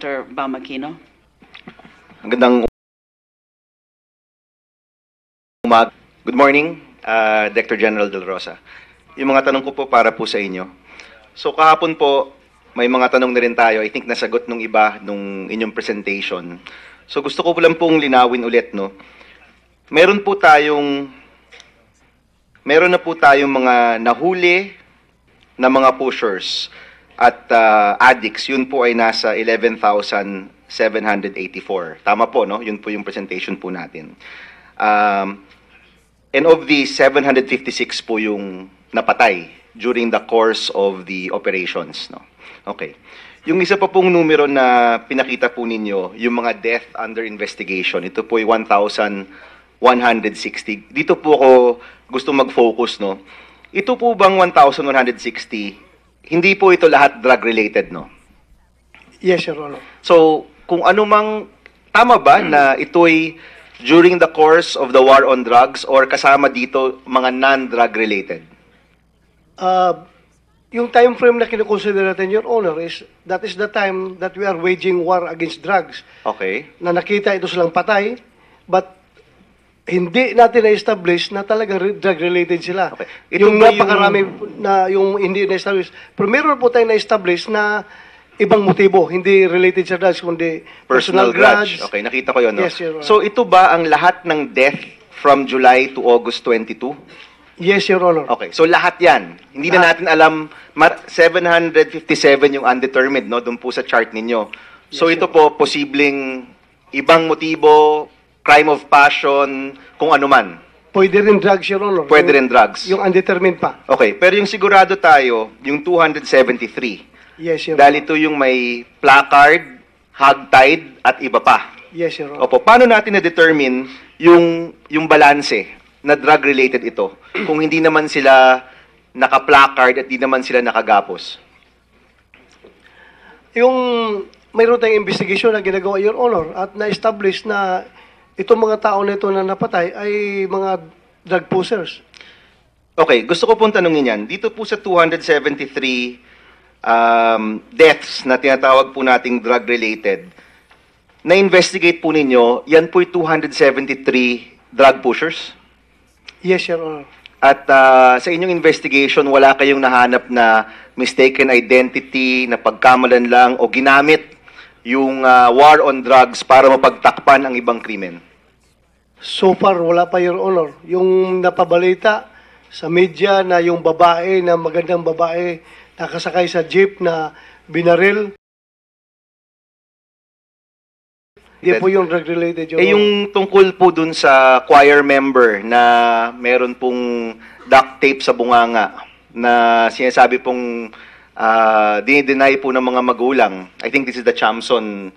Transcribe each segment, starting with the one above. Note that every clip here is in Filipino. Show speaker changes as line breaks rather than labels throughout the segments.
Dr. Bam Aquino.
Magandang umaga. Good morning, Director General Del Rosa. Yung mga tanong ko po para po sa inyo. So kahapon po, may mga tanong na rin tayo. I think nasagot nung iba nung inyong presentation. So gusto ko po lang pong linawin ulit, no? Meron na po tayong mga nahuli na mga pushers at addicts. Yun po ay nasa 11,784. Tama po, no? Yun po yung presentation po natin. And of the 756 po yung napatay during the course of the operations, no? Okay. Yung isa pa pong numero na pinakita po ninyo, yung mga death under investigation, ito po ay 1,160. Dito po ako gusto mag-focus, no? Ito po bang 1,160, hindi po ito lahat drug-related, no?
Yes, Your Honor.
So, kung ano mang, tama ba na ito'y during the course of the war on drugs or kasama dito mga non-drug related?
Yung time frame na kinukonsider natin, Your Honor, that is the time that we are waging war against drugs.
Okay.
Na nakita ito silang patay, but hindi natin na-establish na talagang drug-related sila.
Okay. Ito
Yung
ba
napakarami na yung hindi na-establish. Pero meron po tayong na-establish na ibang motibo, hindi related sa drugs, kundi
Personal grudge. Okay, nakita ko yun, no?
Yes, Your Honor.
So, ito ba ang lahat ng death from July to August 22?
Yes, Your Honor.
Okay, so lahat yan. Hindi na natin alam, 757 yung undetermined, no? Doon po sa chart ninyo. So,
Yes,
ito po, posibleng ibang motibo, crime of passion, kung ano man.
Pwede rin drugs, Your Honor.
Pwede rin drugs.
Yung undetermined pa.
Okay, pero yung sigurado tayo, yung 273.
Yes, Your Honor.
Dahil ito yung may placard, hogtied, at iba pa.
Yes, Your Honor.
Opo, paano natin na-determine yung balanse na drug-related ito kung hindi naman sila naka-placard at hindi naman sila nakagapos?
Yung mayroon tayong investigation na ginagawa, Your Honor, at na-establish na itong mga tao na ito na napatay ay mga drug pushers.
Okay, gusto ko pong tanungin yan. Dito po sa 273 deaths na tinatawag po nating drug-related, na-investigate po ninyo, yan po'y 273 drug pushers?
Yes, Your Honor.
At sa inyong investigation, wala kayong nahanap na mistaken identity, na pagkamalan lang, o ginamit yung war on drugs para mapagtakpan ang ibang krimen?
So far, wala pa, Your Honor. Yung napabalita sa media na yung babae, na magandang babae, nakasakay sa jeep na binaril, hindi po yung drug-related, Your Honor.
Yung tungkol po dun sa choir member na meron pong duct tape sa bunganga na sinasabi pong dinideny po ng mga magulang. I think this is the Chamson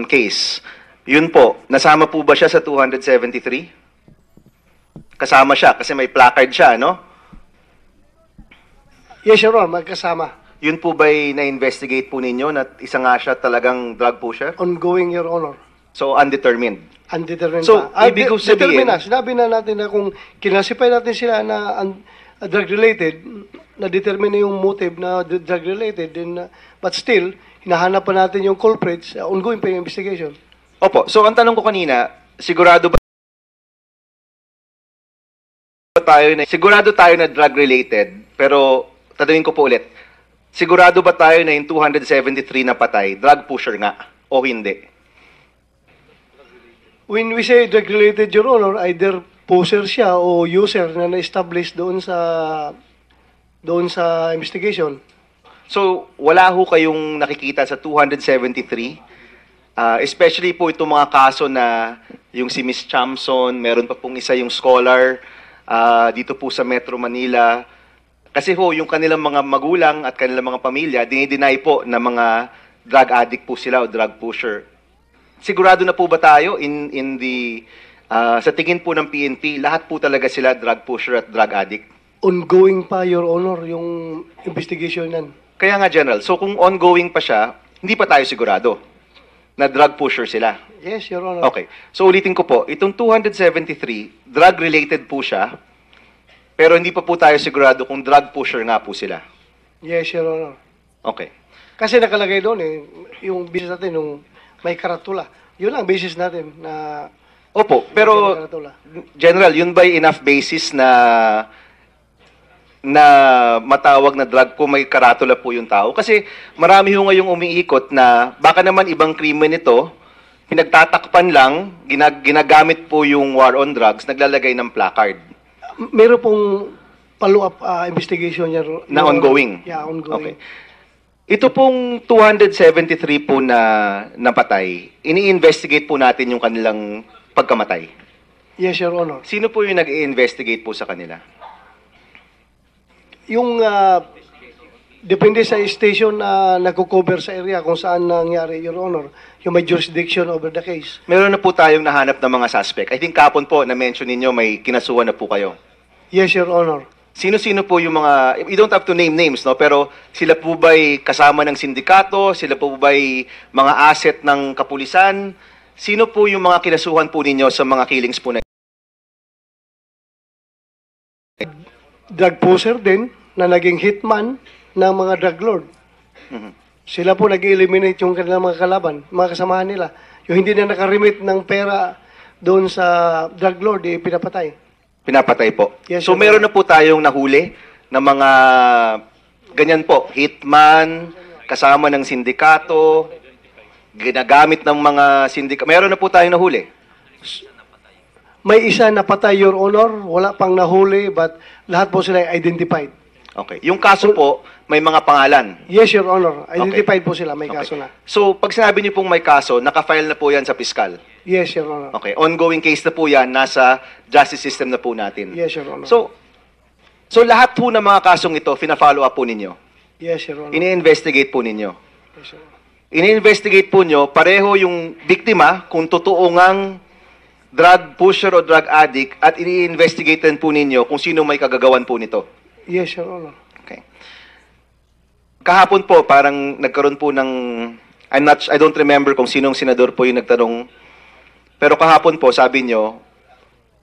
case. Yun po, nasama po ba siya sa 273? Kasama siya kasi may placard siya, no?
Yes, Your Honor, magkasama.
Yun po ba'y na-investigate po ninyo na isa nga siya talagang drug pusher?
Ongoing, Your Honor.
So, undetermined.
Undetermined
So,
pa.
ibig ko sabihin-
Determined na. Sinabi na natin na kung kinasify natin sila na drug-related, na-determine na yung motive na drug-related, then, but still, hinahanap pa natin yung culprits, ongoing pa yung investigation.
Opo. So, ang tanong ko kanina, sigurado tayo na drug-related, pero tatanungin ko po ulit, sigurado ba tayo na yung 273 na patay, drug pusher nga, o hindi?
When we say drug-related, Your Honor, either poser siya o user na na-establish doon sa investigation.
So, wala ho kayong nakikita sa 273, especially po itong mga kaso na yung si Miss Chamson, meron pa pong isa yung scholar dito po sa Metro Manila. Kasi ho, yung kanilang mga magulang at kanilang mga pamilya, dinideny po na mga drug addict po sila o drug pusher. Sigurado na po ba tayo sa tingin po ng PNP, lahat po talaga sila drug pusher at drug addict?
Ongoing pa, Your Honor, yung investigation yan.
Kaya nga, General, so kung ongoing pa siya, hindi pa tayo sigurado na drug pusher sila.
Yes, Your Honor.
Okay. So ulitin ko po, itong 273, drug-related po siya, pero hindi pa po tayo sigurado kung drug pusher nga po sila.
Yes, Your Honor.
Okay.
Kasi nakalagay doon yung business natin, yung may karatula. Yun lang basis natin na
Opo,
may
pero
karatula.
General, yun ba enough basis na matawag na drug kung may karatula po yung tao? Kasi marami ho ngayong umiikot na baka naman ibang krimen ito, pinagtatakpan lang, ginagamit po yung war on drugs, naglalagay ng placard
Meron pong follow-up investigation niya.
na ongoing.
Yeah, ongoing.
Okay. Ito pong 273 po na napatay, ini-investigate po natin yung kanilang pagkamatay.
Yes, Your Honor.
Sino po yung nag-i-investigate po sa kanila?
Yung depende sa station na nagko-cover sa area kung saan nangyari, Your Honor, yung may jurisdiction over the case.
Meron na po tayong nahanap na mga suspect. I think kapon po, na-mention ninyo, may kinasuhan na po kayo.
Yes, Your Honor.
Sino-sino po yung mga, you don't have to name names, no? Pero sila po ba'y kasama ng sindikato? Sila po ba'y mga asset ng kapulisan? Sino po yung mga kinasuhan po ninyo sa mga killings po na?
Drug pusher din na naging hitman ng mga drug lord.
Mhm.
Sila po nag-eliminate yung kanilang mga kalaban, mga kasamahan nila. Yung hindi na nakarimit ng pera doon sa drug lord, pinapatay.
Pinapatay po.
Yes,
So
Your
meron na po tayong nahuli na mga ganyan po, hitman, kasama ng sindikato, ginagamit ng mga sindikato. Meron na po tayong nahuli.
May isa na patay, Your Honor, wala pang nahuli, but lahat po sila identified.
Okay. Yung kaso po, may mga pangalan.
Yes, Your Honor, identified po sila, may kaso na.
So, pag sinabi niyo pong may kaso, nakafile na po yan sa piskal.
Yes, Your Honor.
Okay. Ongoing case na po yan, nasa justice system na po natin.
Yes, Your Honor.
So lahat po ng mga kasong ito, fina-follow up po ninyo.
Yes, Your Honor.
Ini-investigate po ninyo.
Yes, Your Honor.
Ini-investigate po nyo, pareho yung biktima, kung totoo ngang drug pusher o drug addict, at ini-investigate po ninyo kung sino may kagagawan po nito.
Yes, Your Honor.
Okay. Kahapon po, parang nagkaroon po ng, I don't remember kung sinong senador po yung nagtanong, pero kahapon po, sabi nyo,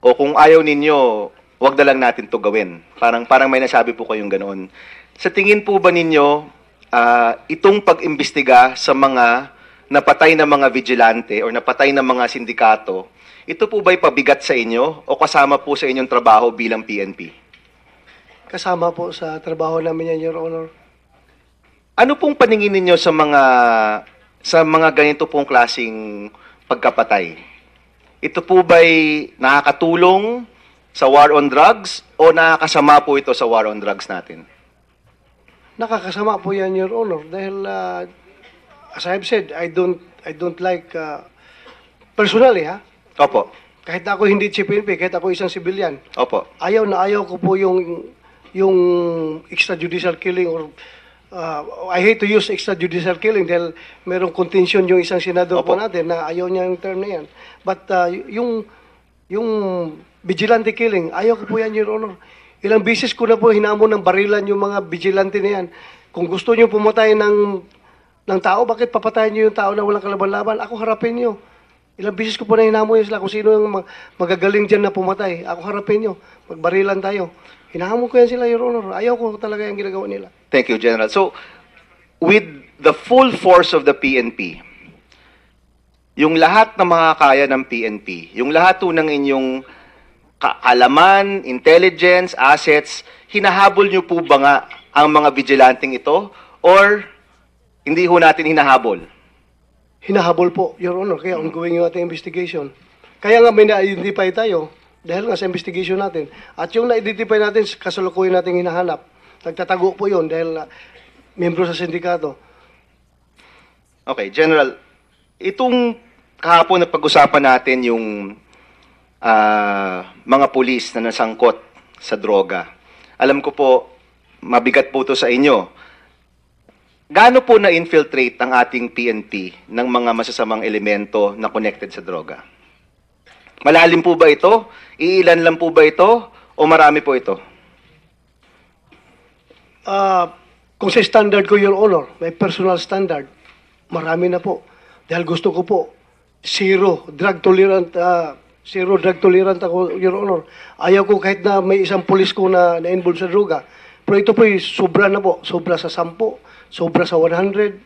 o kung ayaw ninyo, wag na lang natin to gawin. Parang may nasabi po kayong ganoon. Sa tingin po ba ninyo, itong pag-imbestiga sa mga napatay na mga vigilante o napatay na mga sindikato, ito po ba'y pabigat sa inyo o kasama po sa inyong trabaho bilang PNP?
Kasama po sa trabaho namin yan, Your Honor.
Ano pong paningin ninyo sa mga ganito pong klaseng pagkapatay? Ito po ba'y nakakatulong sa war on drugs o nakakasama po ito sa war on drugs natin?
Nakakasama po yan, Your Honor, dahil as I've said, I don't like personally,
Opo.
kahit ako hindi chief PNP, kahit ako isang civilian,
Opo.
ayaw na ayaw ko po yung extrajudicial killing or I hate to use extrajudicial killing dahil merong contention yung isang senador po
Opo.
natin na ayaw niya yung term na yan. But yung vigilante killing, ayaw ko po yan, Your Honor. Ilang beses ko na po hinamon ng barilan yung mga vigilante na yan. Kung gusto niyo pumatay ng tao, bakit papatayin niyo yung tao na walang kalaban-laban? Ako harapin niyo. Ilang beses ko po na hinamon sila kung sino yung magagaling dyan na pumatay. Ako harapin niyo. Magbarilan tayo. Hinahamon ko yan sila, Your Honor. Ayaw ko talaga yung ginagawa nila.
Thank you, General. So, with the full force of the PNP, yung lahat na makakaya ng PNP, yung lahat po ng inyong kaalaman, intelligence, assets, hinahabol nyo po ba nga ang mga vigilanteng ito? Or hindi ho natin hinahabol?
Hinahabol po, Your Honor. Kaya ongoing yung ating investigation. Kaya nga may na-identify tayo dahil nga sa investigation natin. At yung na-identify natin, kasalukuyan natin hinahanap. Nagtatago po yun dahil membro sa sindikato.
Okay, General, itong kahapon na pag-usapan natin yung mga pulis na nasangkot sa droga. Alam ko po, mabigat po to sa inyo. Gaano po na-infiltrate ang ating PNP ng mga masasamang elemento na connected sa droga? Malalim po ba ito? Iilan lang po ba ito? O marami po ito?
Kung sa standard ko, Your Honor, may personal standard, marami na po. Dahil gusto ko po, zero drug tolerant ako, Your Honor. Ayaw ko kahit na may isang pulis ko na involved sa droga. Pero ito po sobra na po. Sobra sa 10, sobra sa 100,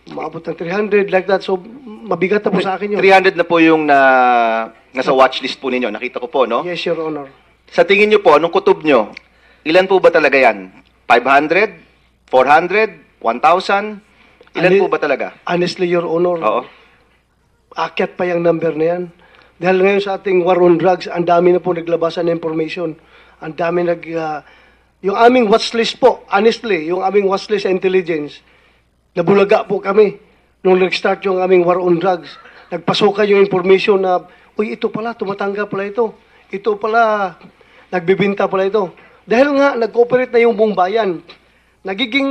Maabot ng 300, like that. So, mabigat na po sa akin yun.
300 na po yung nasa watchlist po ninyo. Nakita ko po, no?
Yes, Your Honor.
Sa tingin nyo po, anong kutob nyo? Ilan po ba talaga yan? 500? 400? 1,000? Ilan po ba talaga?
Honestly, Your Honor,
Oo.
akyat pa yung number na yan. Dahil ngayon sa ating war on drugs, ang dami na po naglabasan ng information. Ang dami yung aming watchlist po, honestly, yung aming watchlist intelligence, nabulaga po kami nung nag-start yung aming war on drugs. Nagpasukan yung information na, uy, ito pala, tumatanggap pala ito. Ito pala, nagbibinta pala ito. Dahil nga, nag-cooperate na yung buong bayan. Nagiging,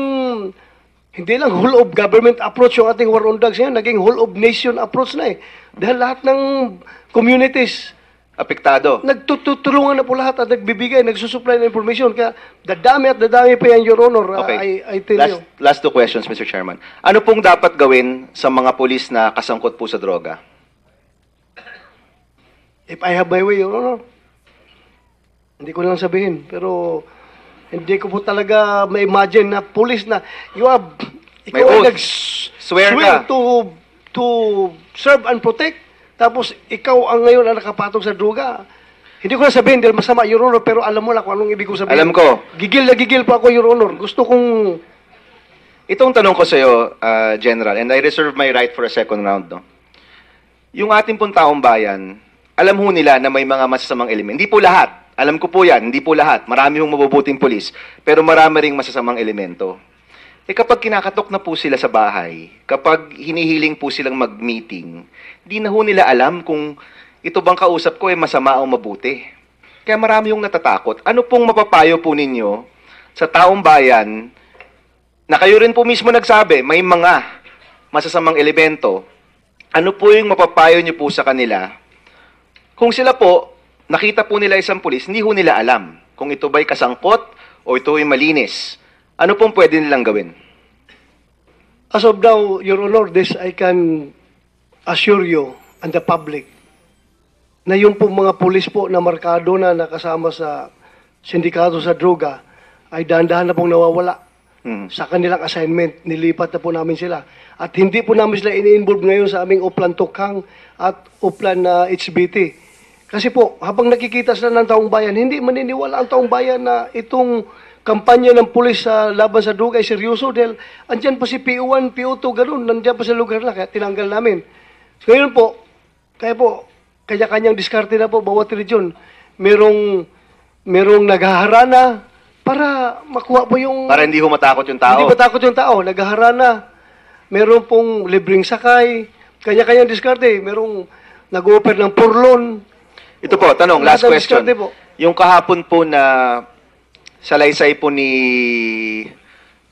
hindi lang whole of government approach yung ating war on drugs ngayon, naging whole of nation approach na eh. Dahil lahat ng communities,
Apektado.
nagtutulungan na po lahat at nagbibigay, nagsusupply ng information. Kaya dadami pa yan, Your Honor.
Okay.
I tell you.
Last two questions, Mr. Chairman. Ano pong dapat gawin sa mga pulis na kasangkot po sa droga?
If I have my way, Your Honor, hindi ko lang sabihin. Pero hindi ko po talaga ma-imagine na police na ikaw
May
ay
oath. Swear ka.
to serve and protect. Tapos ikaw ang ngayon ang nakapatong sa droga. Hindi ko na sabihin dahil masama, Your Honor, pero alam mo lang kung anong ibig ko sabihin.
Alam ko.
Gigil na gigil pa ako, Your Honor. Gusto kong...
Itong tanong ko sa iyo, General, and I reserve my right for a second round, no? Yung ating pong taong bayan, alam ho nila na may mga masasamang elemento. Hindi po lahat. Alam ko po yan, hindi po lahat. Marami hong mabubuting pulis, pero marami ring masasamang elemento. Kapag kinakatok na po sila sa bahay, kapag hinihiling po silang mag-meeting, di na ho nila alam kung ito bang kausap ko ay masama o mabuti. Kaya marami yung natatakot. Ano pong mapapayo po ninyo sa taong bayan na kayo rin po mismo nagsabi, may mga masasamang elemento, ano po yung mapapayo niyo po sa kanila? Kung sila po, nakita po nila isang pulis, hindi ho nila alam kung ito ba'y kasangkot o ito ay malinis. Ano pong pwede nilang gawin?
As of now, Your Honor, this I can assure you and the public na yung po mga pulis po na markado na nakasama sa sindikato sa droga ay dahan-dahan na pong nawawala sa kanilang assignment. Nilipat na po namin sila. At hindi po namin sila ini-involve ngayon sa aming Uplan Tokhang at Uplan na HBT. Kasi po, habang nakikita sila ng taong bayan, hindi maniniwala ang taong bayan na itong kampanya ng pulis sa laban sa droga ay seryoso dahil andyan pa si PO1, PO2, ganun, nandiyan pa sa lugar na, kaya tinanggal namin. So, ngayon po, kanya-kanyang diskarte na po, bawat region. Merong naghaharana para makuha po yung...
Para hindi ho matakot yung tao.
Hindi matakot yung tao, naghaharana. Meron pong libreng sakay, kanya-kanyang diskarte. Merong nag-offer ng purlon.
Ito po, tanong, last
Lahat ng
question.
diskarte po.
Yung kahapon po na salaysay po ni,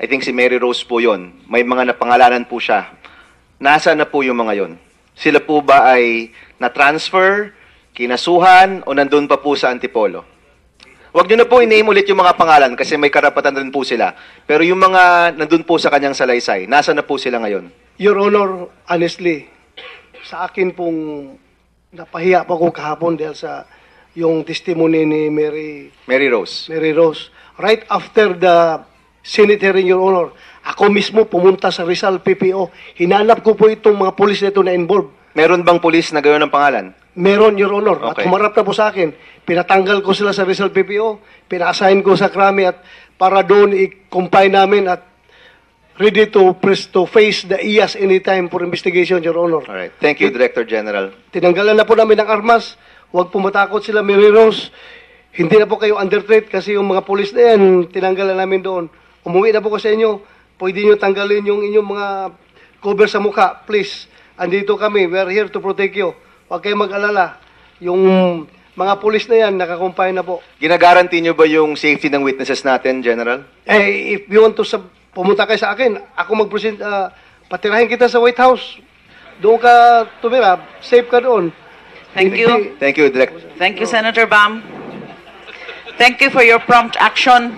I think si Mary Rose po yon. May mga napangalanan po siya. Nasaan na po yung mga yon? Sila po ba ay na-transfer, kinasuhan, o nandun pa po sa Antipolo? Huwag nyo na po i-name ulit yung mga pangalan kasi may karapatan rin po sila. Pero yung mga nandun po sa kanyang salaysay, nasaan na po sila ngayon?
Your Honor, honestly, sa akin pong napahiya pa ko kahapon dahil sa yung testimony ni
Mary Rose.
Right after the Senate hearing, Your Honor, ako mismo pumunta sa Rizal PPO. Hinanap ko po itong mga pulis na ito na involved.
Meron bang pulis na gayon ng pangalan?
Meron, Your Honor.
Okay.
At humarap na po sa akin. Pinatanggal ko sila sa Rizal PPO. Pina-assign ko sa Krami at para doon i-compile namin at ready to face the IAS anytime for investigation, Your Honor.
Alright. Thank you, Director General.
Tinanggalan na po namin ng armas. Huwag po matakot sila, Mary Rose. Hindi na po kayo under threat kasi yung mga pulis na yan, tinanggalan namin doon. Umuwi na po ko sa inyo. Pwede nyo tanggalin yung inyong mga cover sa mukha. Please. Andito kami. We are here to protect you. Huwag kayong mag-alala. Yung mga pulis na yan, nakakumpay na po.
Ginagaranti nyo ba yung safety ng witnesses natin, General?
If you want to pumunta kayo sa akin, ako mag-present, patirahin kita sa White House. Doon ka tumira. Safe ka doon.
Thank you.
Thank you, Director.
Thank you, Senator Bam. Thank you for your prompt action,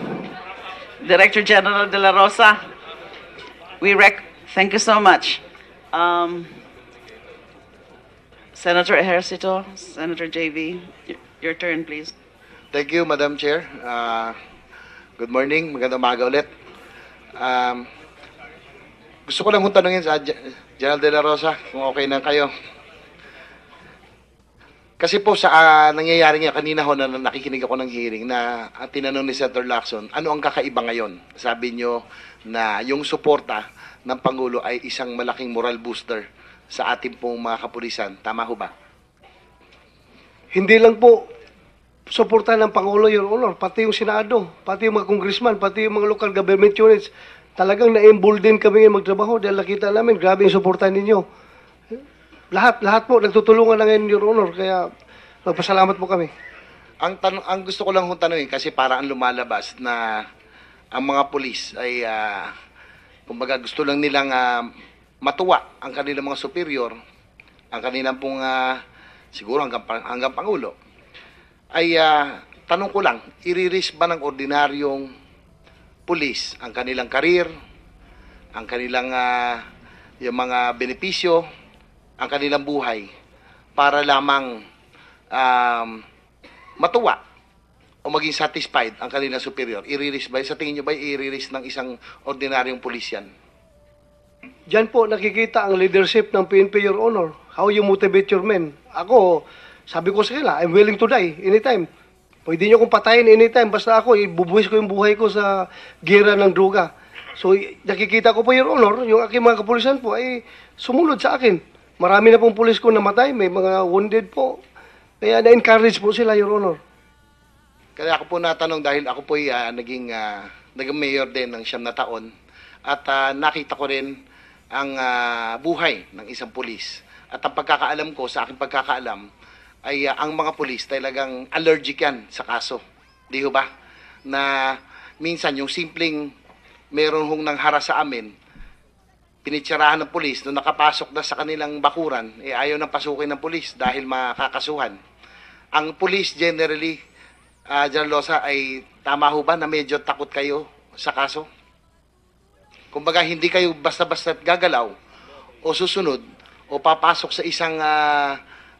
Director General De La Rosa. Thank you so much. Senator Ejercito, Senator JV, your turn, please.
Thank you, Madam Chair. Good morning. Magandang umaga ulit. Gusto ko lang kung tanungin sa General De La Rosa, kung okay na kayo. Kasi po sa nangyayari nga kanina ho na nakikinig ako ng hearing na tinanong ni Senator Lacson, ano ang kakaiba ngayon? Sabi nyo na yung suporta ng Pangulo ay isang malaking moral booster sa ating pong mga kapulisan. Tama ho ba?
Hindi lang po suporta ng Pangulo, Your Honor, pati yung Senado, pati yung mga congressman, pati yung mga local government units. Talagang na-embolden kami ng magtrabaho dahil nakita namin, grabe yung suporta ninyo. Lahat po, nagtutulungan na ngayon, Your Honor, kaya magpasalamat po kami.
Ang gusto ko lang tanungin kasi para ang lumalabas na ang mga pulis ay kumbaga gusto lang nilang matuwa ang kanilang mga superior, ang kanilang pong siguro hanggang Pangulo, ay tanong ko lang, i-risk ba ng ordinaryong pulis ang kanilang karir, ang kanilang yung mga benepisyo, ang kanilang buhay para lamang matuwa o maging satisfied ang kanilang superior? I-risk ba? Sa tingin nyo ba i-risk ng isang ordinaryong pulis yan?
Diyan po nakikita ang leadership ng PNP, Your Honor. How you motivate your men. Ako, sabi ko sa kanila, I'm willing to die anytime. Pwede nyo kong patayin anytime. Basta ako, ibubuhis ko yung buhay ko sa gera ng droga. So, nakikita ko po, Your Honor, yung aking mga kapulisan po ay sumunod sa akin. Marami na pong pulis ko namatay, may mga wounded po. Kaya na-encourage po sila, Your Honor.
Kaya ako po natanong dahil ako po naging mayor din ng 9 na taon at nakita ko rin ang buhay ng isang pulis. At ang pagkakaalam ko, sa aking pagkakaalam, ay ang mga pulis talagang allergic yan sa kaso. Di ho ba? Na minsan yung simpleng meron hong nanghara sa amin, pinitsarahan ng pulis, nung nakapasok na sa kanilang bakuran, ayaw nang pasukin ng pulis dahil makakasuhan. Ang pulis generally, General Losa, ay tama ho ba na medyo takot kayo sa kaso? Kumbaga, hindi kayo basta-basta gagalaw o susunod o papasok sa isang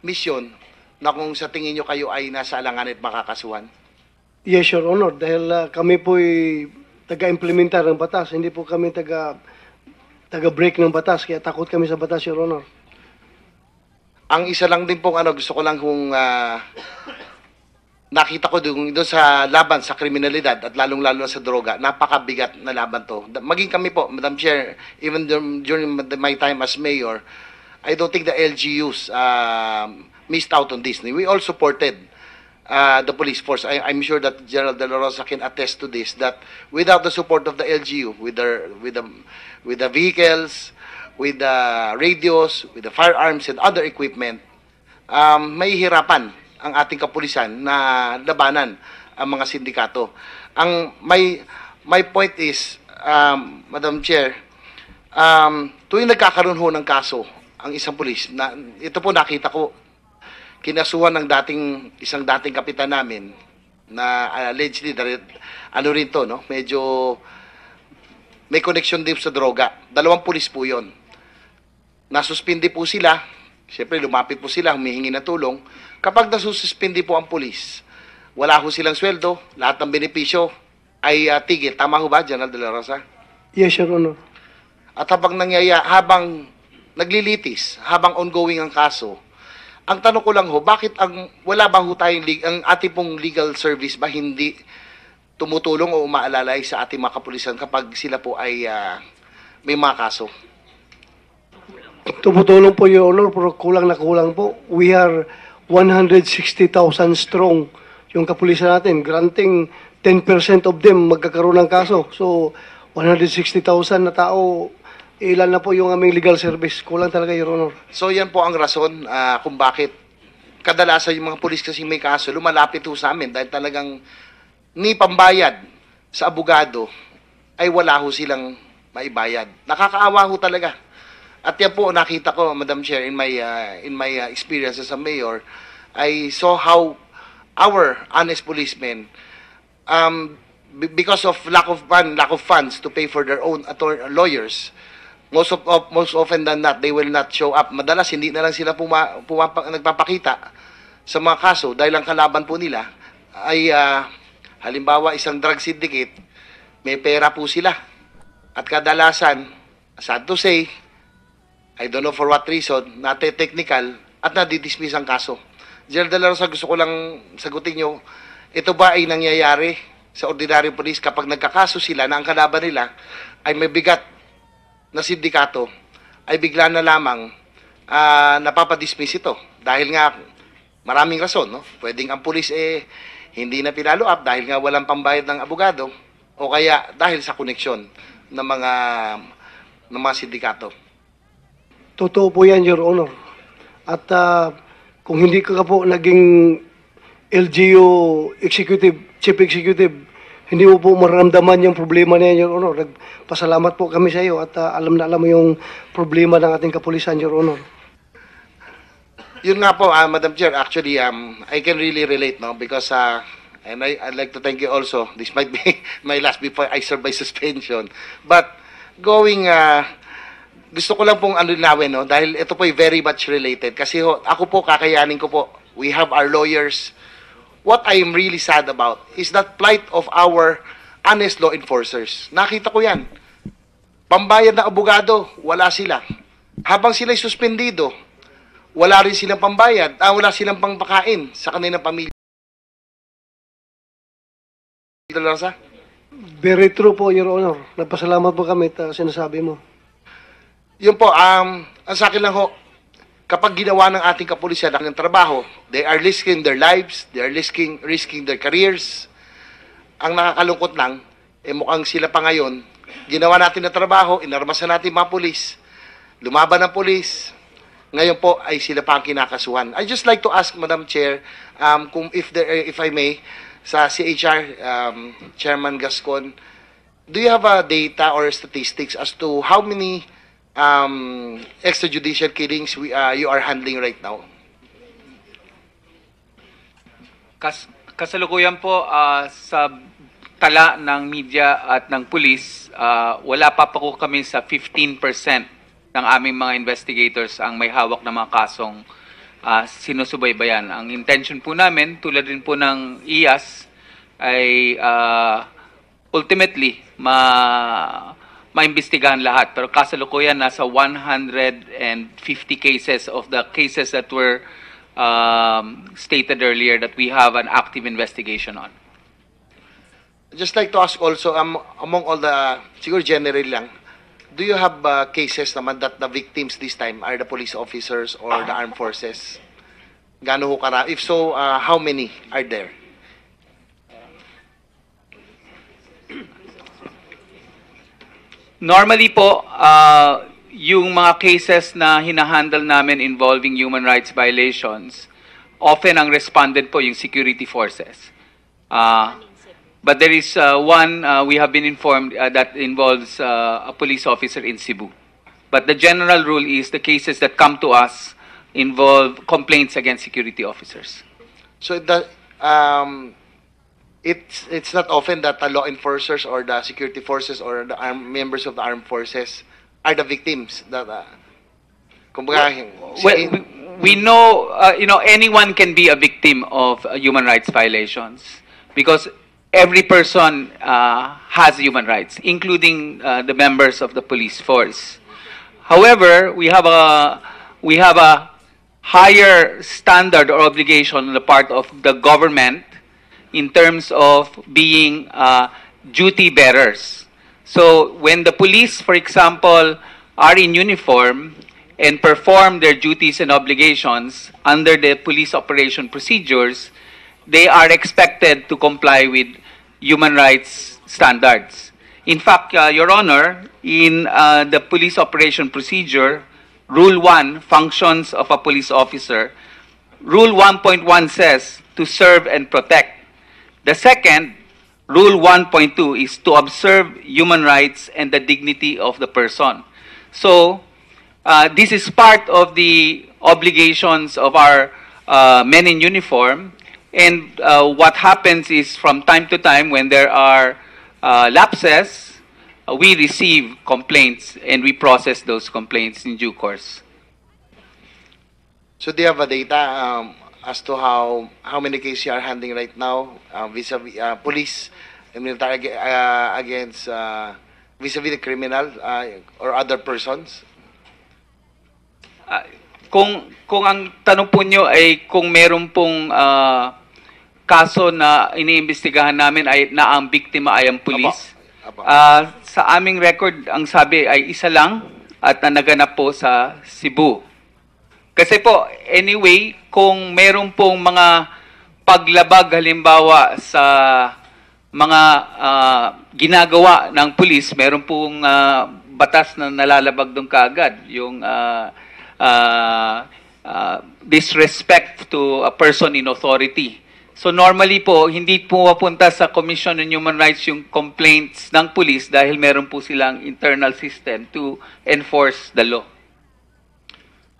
misyon na kung sa tingin nyo kayo ay nasa alanganin at makakasuhan?
Yes, Your Honor. Dahil kami po'y taga-implementar ng batas. Hindi po kami taga-break ng batas, kaya takot kami sa batas, Your Honor.
Ang isa lang din pong gusto ko lang kung nakita ko doon sa laban sa kriminalidad at lalong-lalo na sa droga, napakabigat na laban to. Maging kami po, Madam Chair, even during my time as mayor, I don't think the LGUs missed out on this. We all supported the police force. I'm sure that General De La Rosa can attest to this, that without the support of the LGU, with the vehicles, with the radios, with the firearms and other equipment, may hirapan ang ating kapulisan na labanan ang mga sindikato. My point is, Madam Chair, tuwing nagkakaroon ho ng kaso ang isang pulis, ito po nakita ko, kinasuhan ng isang dating kapitan namin na allegedly, rin to, no? Medyo may connection din sa droga. 2 pulis po yon. Nasuspindi po sila. Siyempre, lumapit po sila, humihingi ng tulong. Kapag nasususpindi po ang pulis, wala ho silang sweldo, lahat ng benepisyo ay tigil. Tama ho ba, General De La Rosa?
Yes, Your Honor.
At habang naglilitis, habang ongoing ang kaso, ang tanong ko lang ho, bakit wala ba ho tayong ang ating pong legal service ba hindi tumutulong o umaalalay sa ating mga kapulisan kapag sila po ay may mga kaso?
Tumutulong po, Your Honor, pero kulang na kulang po. We are 160,000 strong yung kapulisan natin. Granting 10% of them magkakaroon ng kaso. So, 160,000 na tao, ilan na po yung aming legal service. Kulang talaga, Your Honor.
So, yan po ang rason kung bakit kadalasan yung mga pulis kasi may kaso, lumalapit po sa amin dahil talagang ni pambayad sa abogado ay wala ho silang maibayad. Nakakaawa ho talaga. At yan po nakita ko, Madam Chair, in my experience as a mayor, I saw how our honest policemen, because of lack of funds to pay for their own lawyers, most often than not, they will not show up. Madalas hindi na lang sila nagpapakita sa mga kaso dahil ang kalaban po nila ay halimbawa isang drug syndicate, may pera po sila. At kadalasan sad to say, I don't know for what reason, nate-technical at nadidismiss ang kaso. General De La Rosa, gusto ko lang sagutin nyo, ito ba ay nangyayari sa ordinaryong polis kapag nagkakaso sila na ang kalaban nila ay may bigat na sindikato, ay bigla na lamang napapadismiss ito. Dahil nga, maraming rason, no? Pwedeng ang pulis hindi na pinalo up dahil nga walang pambayad ng abogado o kaya dahil sa koneksyon ng mga sindikato.
Totoo po yan, Your Honor. At kung hindi ka po naging LGU Chief Executive, hindi mo po mararamdaman yung problema na yan, Your Honor. Nagpasalamat po kami sa iyo at alam na alam mo yung problema ng ating kapulisan, Your Honor.
Yun nga po, Madam Chair, actually, I can really relate, no? Because, and I'd like to thank you also. This might be my last before I serve by suspension. But, gusto ko lang pong linawin, no? Dahil ito po ay very much related. Kasi ako po, kakayanin ko po, we have our lawyers. What I am really sad about is that plight of our honest law enforcers. Nakita ko yan. Pambayad na abogado, wala sila. Habang sila'y suspendido, wala rin silang pambayad, wala silang pangpakain sa kanilang pamilya.
Very true po, Your Honor. Nagpasalamat po kami at sinasabi mo.
Yun po, ang sa akin lang ho, kapag ginawa ng ating kapulisan ng trabaho, they are risking their lives, they are risking their careers. Ang nakakalungkot lang, mukhang sila pa ngayon, ginawa natin na trabaho, inarmasan natin mga pulis, lumaban ng pulis, ngayon po ay sila pa ang kinakasuhan. I just like to ask, Madam Chair, kung if I may, sa CHR, Chairman Gascon, do you have data or statistics as to how many extrajudicial killings you are handling right now?
Kasalukuyan po sa tala ng media at ng pulis, wala pa po kami sa 15% ng aming mga investigators ang may hawak na mga kasong sinusubaybayan. Ang intention po namin, tulad din po ng IAS, ay ultimately maimbestigahan lahat. Pero kasalukuyan, nasa 150 cases of the cases that were stated earlier that we have an active investigation on.
Just like to ask also, among all the, siguro general lang, do you have cases naman that the victims this time are the police officers or the armed forces? Gaano ho karami? If so, how many are there?
Normally po, yung mga cases na hinahandle namin involving human rights violations, often ang respondent po yung security forces. But there is one we have been informed that involves a police officer in Cebu. But the general rule is the cases that come to us involve complaints against security officers.
So it's not often that the law enforcers or the security forces or the members of the armed forces are the victims.
We know, anyone can be a victim of human rights violations because every person has human rights, including the members of the police force. However, we have a higher standard or obligation on the part of the government in terms of being duty bearers. So when the police, for example, are in uniform and perform their duties and obligations under the police operation procedures, they are expected to comply with human rights standards. In fact, Your Honor, in the police operation procedure, Rule 1, functions of a police officer, Rule 1.1 says to serve and protect. The second, Rule 1.2, is to observe human rights and the dignity of the person. So, this is part of the obligations of our men in uniform. And what happens is from time to time when there are lapses, we receive complaints and we process those complaints in due course.
So do you have a data as to how many cases you are handling right now vis-a-vis police and military against vis-a-vis the criminal or other persons?
Kung ang tanong po nyo ay kung meron pong kaso na iniimbestigahan namin ay na ang biktima ay ang pulis.
Apo.
Sa aming record, ang sabi ay isa lang at na naganap po sa Cebu. Kasi po, anyway, kung meron pong mga paglabag halimbawa sa mga ginagawa ng pulis, meron pong batas na nalalabag doon kaagad. Yung disrespect to a person in authority. So normally po, hindi po mapunta sa Commission on Human Rights yung complaints ng police dahil meron po silang internal system to enforce the law.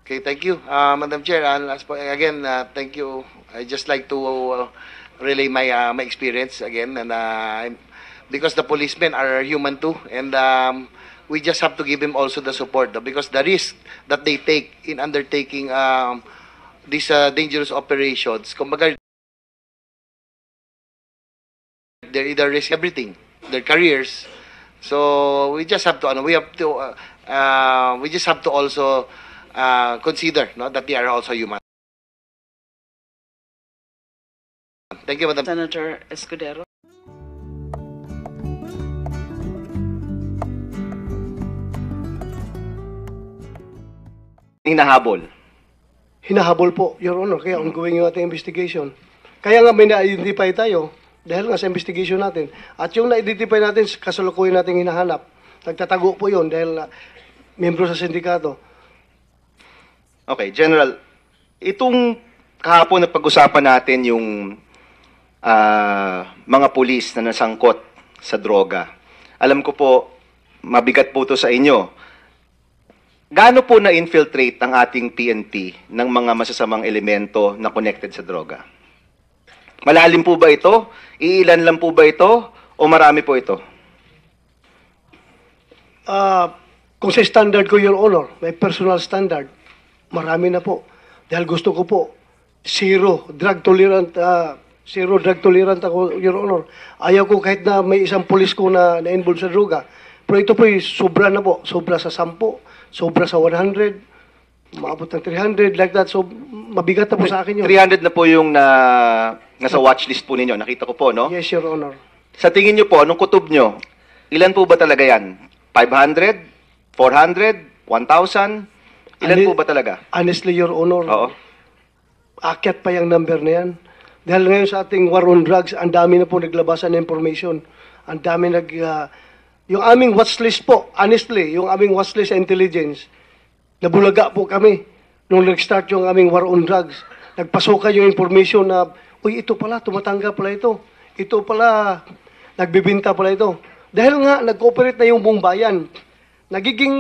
Okay, thank you. Madam Chair, last po, again, thank you. I just like to relay my my experience again, and because the policemen are human too, and we just have to give them also the support, because the risk that they take in undertaking these dangerous operations, kumbaga, they either risk everything, their careers. So we just have to, we just have to also consider, no, that they are also human. Thank you, Madam.
Senator Escudero.
Hinahabol.
Hinahabol po, Your Honor, kaya ongoing yung ating investigation. Kaya nga may na-identify tayo, dahil nga sa investigation natin. At yung na-identify natin, kasalukuyan natin hinahanap. Nagtatago po yun dahil membro sa sindikato.
Okay, General, itong kahapon na pag-usapan natin yung mga pulis na nasangkot sa droga. Alam ko po, mabigat po ito sa inyo. Gaano po na-infiltrate ang ating PNP ng mga masasamang elemento na connected sa droga? Malalim po ba ito? Iilan lang po ba ito? O marami po ito?
Kung sa standard ko, Your Honor, may personal standard, marami na po. Dahil gusto ko po, zero drug tolerant ako, Your Honor. Ayaw ko kahit na may isang pulis ko na na-involve sa droga. Pero ito po sobra na po. Sobra sa 10, sobra sa 100, maabot ng 300, like that. So, mabigat na po sa akin yun.
300 na po yung nasa watchlist po ninyo. Nakita ko po, no?
Yes, Your Honor.
Sa tingin nyo po, anong kutob nyo? Ilan po ba talaga yan? 500? 400? 1,000? Ilan po ba talaga?
Honestly, Your Honor,
Oo.
akyat pa yung number na yan. Dahil ngayon sa ating war on drugs, ang dami na po naglabasan ng information. Ang dami yung aming watchlist po, honestly, yung aming watchlist sa intelligence, nabulaga po kami nung nag-start yung aming war on drugs. Nagpasukan yung information na, uy, ito pala, tumatanggap pala ito. Ito pala, nagbibinta pala ito. Dahil nga, nag-cooperate na yung buong bayan. Nagiging,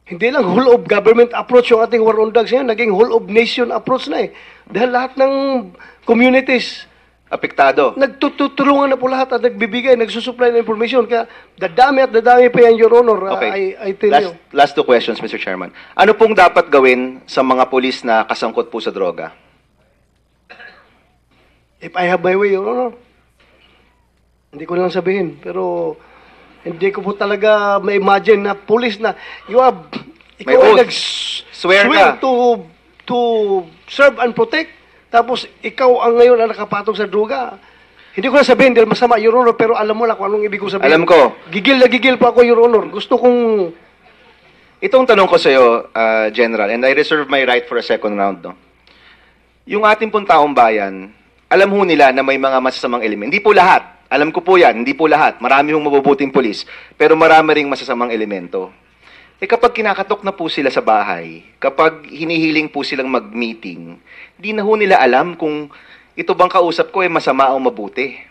hindi lang whole of government approach yung ating war on drugs ngayon, naging whole of nation approach na eh. Dahil lahat ng communities,
Apektado.
nagtutulungan na po lahat at nagbibigay, nagsusupply ng information. Kaya dadami at dadami pa yan, Your Honor.
Okay.
I tell you.
Last two questions, Mr. Chairman. Ano pong dapat gawin sa mga pulis na kasangkot po sa droga?
If I have my way, Your Honor, hindi ko lang sabihin. Pero hindi ko po talaga ma-imagine na police na ikaw
May
ay
oath.
nag-swear
Swear ka.
to serve and protect. Tapos ikaw ang ngayon ang nakapatong sa droga. Hindi ko na sabihin dahil masama, Your Honor, pero alam mo lang kung anong ibig ko sabihin.
Alam ko.
Gigil na gigil pa ako, Your Honor. Gusto kong...
Itong tanong ko sa iyo, General, and I reserve my right for a second round, no? Yung ating pong taong bayan, alam ho nila na may mga masasamang element. Hindi po lahat. Alam ko po yan, hindi po lahat. Marami hong mabubuting pulis, pero marami ring masasamang elemento. Kapag kinakatok na po sila sa bahay, kapag hinihiling po silang mag-meeting, di na ho nila alam kung ito bang kausap ko ay masama o mabuti.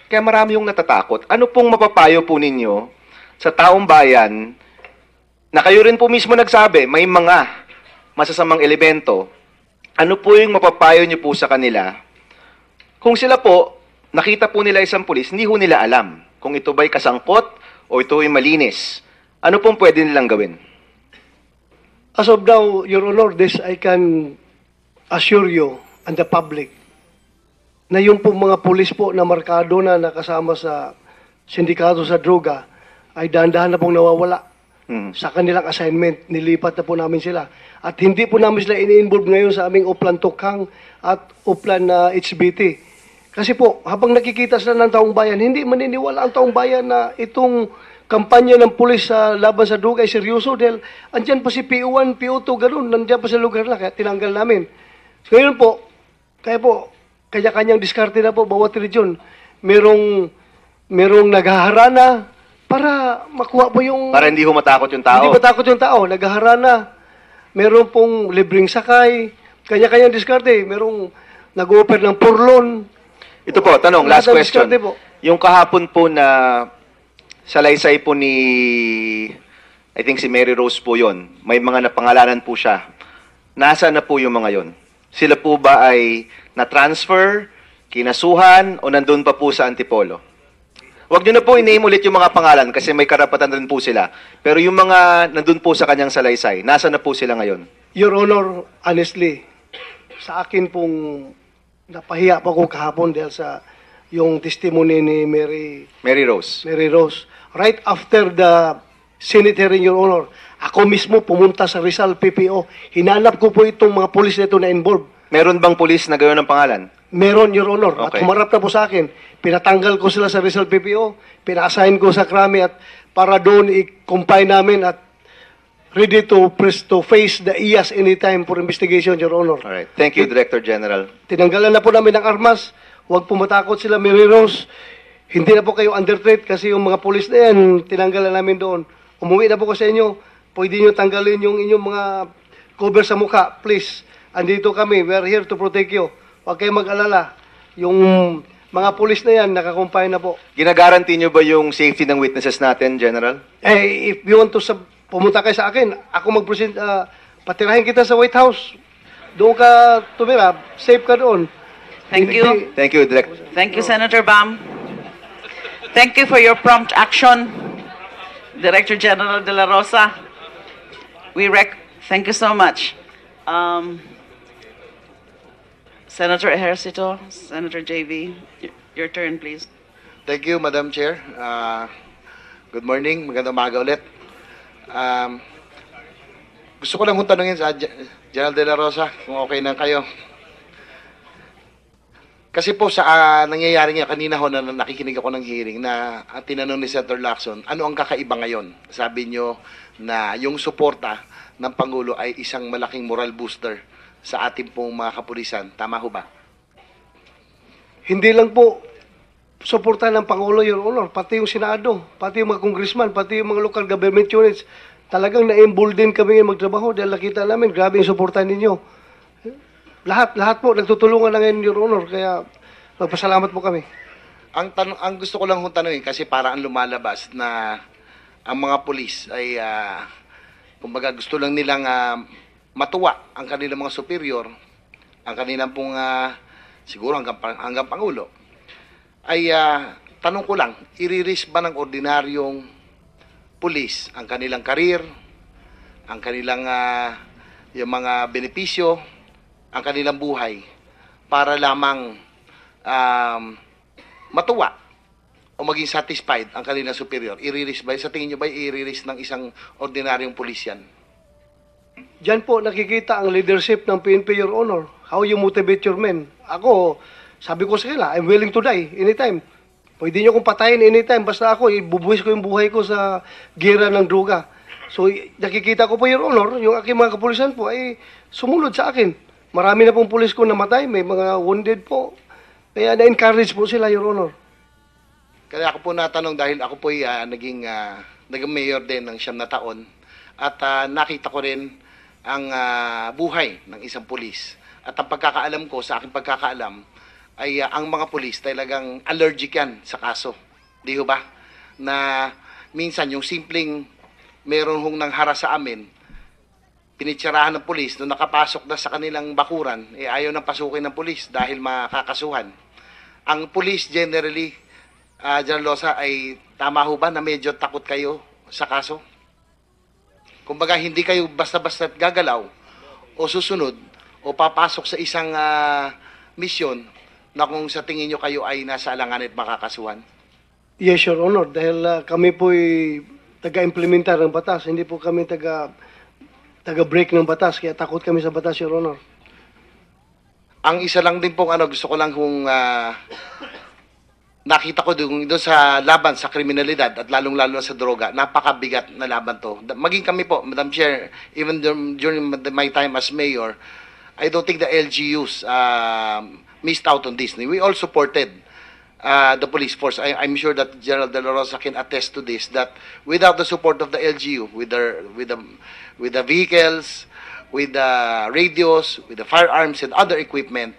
Kaya marami yung natatakot. Ano pong mapapayo po ninyo sa taong bayan na kayo rin po mismo nagsabi, may mga masasamang elemento, ano po yung mapapayo niyo po sa kanila? Kung sila po, nakita po nila isang pulis, hindi ho nila alam kung ito ba'y kasangkot o ito ay malinis. Ano pong pwede nilang gawin?
As of now, Your Honor, this I can assure you and the public na yung po mga pulis po na markado na nakasama sa sindikato sa droga ay dahan-dahan na pong nawawala
Mhm.
sa kanilang assignment. Nilipat na po namin sila. At hindi po namin sila ini-involve ngayon sa aming Uplan Tokhang at Uplan na HBT. Kasi po, habang nakikita sila ng taong bayan, hindi maniniwala ang taong bayan na itong kampanya ng pulis sa laban sa droga ay seryoso dahil andyan pa si PO1, PO2, ganun, nandiyan pa sa lugar na, kaya tinanggal namin. So, ngayon po, kanya-kanyang diskarte na po, bawat region. Merong naghaharana para makuha po yung...
Para hindi matakot yung tao.
Hindi matakot yung tao, naghaharana. Meron pong libreng sakay, kanya-kanyang diskarte. Merong nag-offer ng purlon.
Ito po, tanong, last
Lahat ng
question.
diskarte po.
Yung kahapon po na salaysay po ni, I think si Mary Rose po yon. May mga napangalanan po siya. Nasaan na po yung mga yon? Sila po ba ay na-transfer, kinasuhan, o nandun pa po sa Antipolo? Huwag nyo na po i-name ulit yung mga pangalan kasi may karapatan rin po sila. Pero yung mga nandun po sa kanyang salaysay, nasaan na po sila ngayon?
Your Honor, honestly, sa akin pong napahiya pa ko kahapon dahil sa yung testimony ni
Mary Rose.
Mary Rose. Right after the Senate hearing, Your Honor, ako mismo pumunta sa Rizal PPO. Hinanap ko po itong mga pulis na ito na involved.
Meron bang pulis na gayon ng pangalan?
Meron, Your Honor. At
Okay.
humarap na po sa akin. Pinatanggal ko sila sa Rizal PPO. Pina-assign ko sa Krami at para doon i-compile namin at ready to face the IAS anytime for investigation, Your Honor.
Alright. Thank you, Director General.
Tinanggalan na po namin ng armas. Huwag po matakot sila, Mary Rose. Hindi na po kayo under threat kasi yung mga pulis na yan, tinanggalan namin doon. Umuwi na po ko sa inyo. Pwede nyo tanggalin yung inyong mga cover sa mukha. Please. Andito kami. We're here to protect you. Huwag kayong mag-alala. Yung mga pulis na yan, nakakumpay na po.
Ginagaranti nyo ba yung safety ng witnesses natin, General?
Eh, if you want to pumunta kayo sa akin, ako mag-present, patirahin kita sa White House. Doon ka tumira. Safe ka doon.
Thank you.
Thank you, Director.
Thank you, Senator Bam. Thank you for your prompt action, Director General De La Rosa. Thank you so much. Senator Ejercito, Senator JV, your turn, please.
Thank you, Madam Chair. Good morning. Magandang umaga ulit. Gusto ko lang kung tanungin sa General De La Rosa kung okay na kayo. Kasi po sa nangyayari nga kanina ho na nakikinig ako ng hearing na tinanong ni Senator Lacson, ano ang kakaiba ngayon? Sabi nyo na yung suporta ng Pangulo ay isang malaking moral booster sa ating pong mga kapulisan. Tama ho ba?
Hindi lang po suporta ng Pangulo, Your Honor, pati yung Senado, pati yung mga congressman, pati yung mga local government units. Talagang na-embolden kami ngayon magtrabaho dahil nakita namin, grabe yung suporta ninyo. Lahat po, nagtutulungan na ngayon, Your Honor, kaya magpasalamat po kami.
Ang gusto ko lang tanungin kasi para ang lumalabas na ang mga pulis ay kumbaga gusto lang nilang matuwa ang kanilang mga superior, ang kanilang pong siguro hanggang Pangulo. Ay tanong ko lang, i-risk ba ng ordinaryong pulis ang kanilang karir, ang kanilang yung mga benepisyo, ang kanilang buhay para lamang matuwa o maging satisfied ang kanilang superior? I-risk ba? Sa tingin nyo ba i-risk ng isang ordinaryong pulis yan?
Diyan po nakikita ang leadership ng PNP, Your Honor. How you motivate your men. Ako, sabi ko sa kanila, I'm willing to die anytime. Pwede nyo kong patayin anytime. Basta ako, ibubuhis ko yung buhay ko sa gira ng droga. So, nakikita ko po, Your Honor, yung aking mga kapulisan po ay sumunod sa akin. Marami na pong pulis ko namatay, may mga wounded po. Kaya na-encourage po sila, Your Honor.
Kaya ako po natanong dahil ako po ay naging mayor din ng 9 na taon at nakita ko rin ang buhay ng isang pulis. At ang pagkakaalam ko, sa aking pagkakaalam, ay ang mga pulis talagang allergic yan sa kaso. Di ho ba? Na minsan yung simpleng meron hong nanghara sa amin, pinitsarahan ng pulis, nung nakapasok na sa kanilang bakuran, ayaw nang pasukin ng pulis dahil makakasuhan. Ang pulis generally, General Losa, ay tama ho ba na medyo takot kayo sa kaso? Kumbaga, hindi kayo basta-basta gagalaw o susunod o papasok sa isang misyon na kung sa tingin nyo kayo ay nasa alangan at makakasuhan?
Yes, Your Honor. Dahil kami po'y taga-implementar ng batas. Hindi po kami taga-break ng batas. Kaya takot kami sa batas, Your Honor.
Ang isa lang din pong gusto ko lang kung nakita ko doon sa laban sa kriminalidad at lalong-lalo na sa droga, napakabigat na laban to. Maging kami po, Madam Chair, even during my time as mayor, I don't think the LGUs missed out on this. We all supported the police force. I'm sure that General De La Rosa can attest to this, that without the support of the LGU, with the vehicles, with the radios, with the firearms and other equipment,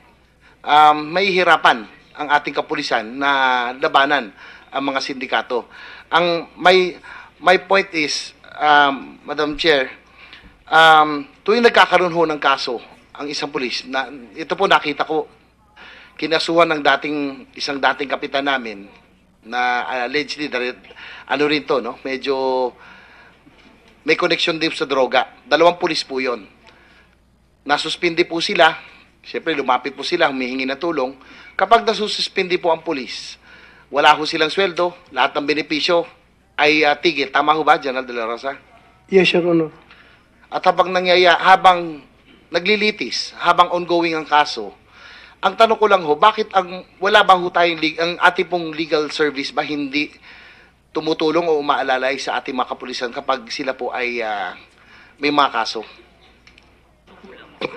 may hirapan ang ating kapulisan na labanan ang mga sindikato. Ang my point is, Madam Chair, tuwing nagkakaroon ho ng kaso ang isang pulis, na ito po nakita ko, kinasuhan ng isang dating kapitan namin na allegedly rin to, no? Medyo may connection din sa droga. 2 pulis po 'yon. Nasuspindi po sila. Siyempre, lumapit po sila, humihingi ng tulong. Kapag nasususpindi po ang pulis, wala ho silang sweldo, lahat ng benepisyo ay tigil. Tama ho ba, General De La Rosa?
Yes, Your Honor.
At habang naglilitis, habang ongoing ang kaso, ang tanong ko lang ho, bakit wala ba ho tayong ang ating pong legal service ba hindi tumutulong o umaalalay sa ating mga kapulisan kapag sila po ay may mga kaso?